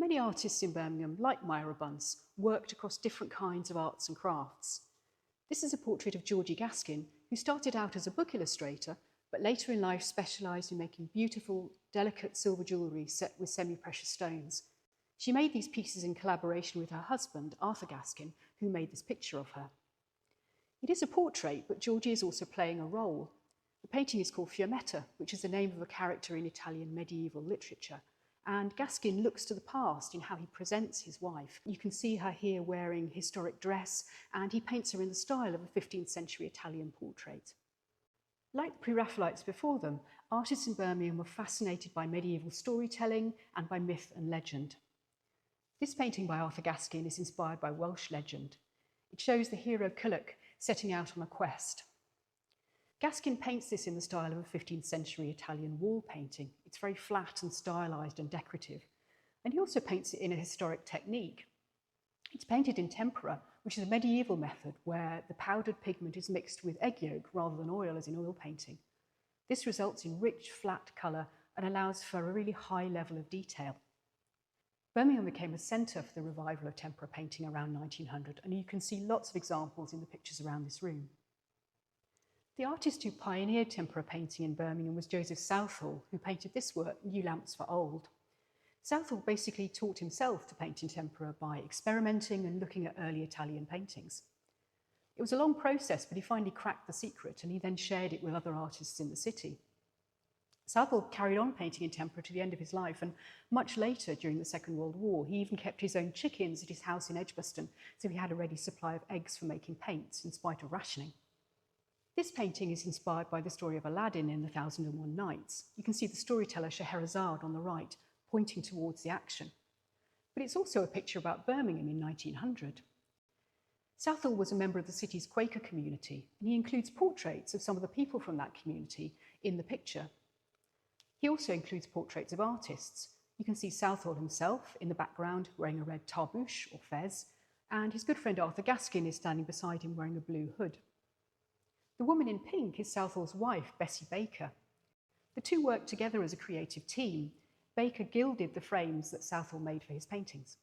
Many artists in Birmingham, like Myra Bunce, worked across different kinds of arts and crafts. This is a portrait of Georgie Gaskin, who started out as a book illustrator, but later in life specialised in making beautiful, delicate silver jewellery set with semi-precious stones. She made these pieces in collaboration with her husband, Arthur Gaskin, who made this picture of her. It is a portrait, but Georgie is also playing a role. The painting is called Fiammetta, which is the name of a character in Italian medieval literature, and Gaskin looks to the past in how he presents his wife. You can see her here wearing historic dress, and he paints her in the style of a 15th century Italian portrait. Like the Pre-Raphaelites before them, artists in Birmingham were fascinated by medieval storytelling and by myth and legend. This painting by Arthur Gaskin is inspired by Welsh legend. It shows the hero Culhwch setting out on a quest. Gaskin paints this in the style of a 15th century Italian wall painting. It's very flat and stylised and decorative. And he also paints it in a historic technique. It's painted in tempera, which is a medieval method where the powdered pigment is mixed with egg yolk rather than oil as in oil painting. This results in rich, flat colour and allows for a really high level of detail. Birmingham became a centre for the revival of tempera painting around 1900, and you can see lots of examples in the pictures around this room. The artist who pioneered tempera painting in Birmingham was Joseph Southall, who painted this work, New Lamps for Old. Southall basically taught himself to paint in tempera by experimenting and looking at early Italian paintings. It was a long process, but he finally cracked the secret, and he then shared it with other artists in the city. Southall carried on painting in tempera to the end of his life, and much later, during the Second World War, he even kept his own chickens at his house in Edgbaston, so he had a ready supply of eggs for making paints in spite of rationing. This painting is inspired by the story of Aladdin in The 1001 Nights. You can see the storyteller Scheherazade on the right, pointing towards the action. But it's also a picture about Birmingham in 1900. Southall was a member of the city's Quaker community, and he includes portraits of some of the people from that community in the picture. He also includes portraits of artists. You can see Southall himself in the background wearing a red tarbouche or fez, and his good friend Arthur Gaskin is standing beside him wearing a blue hood. The woman in pink is Southall's wife, Bessie Baker. The two worked together as a creative team. Baker gilded the frames that Southall made for his paintings.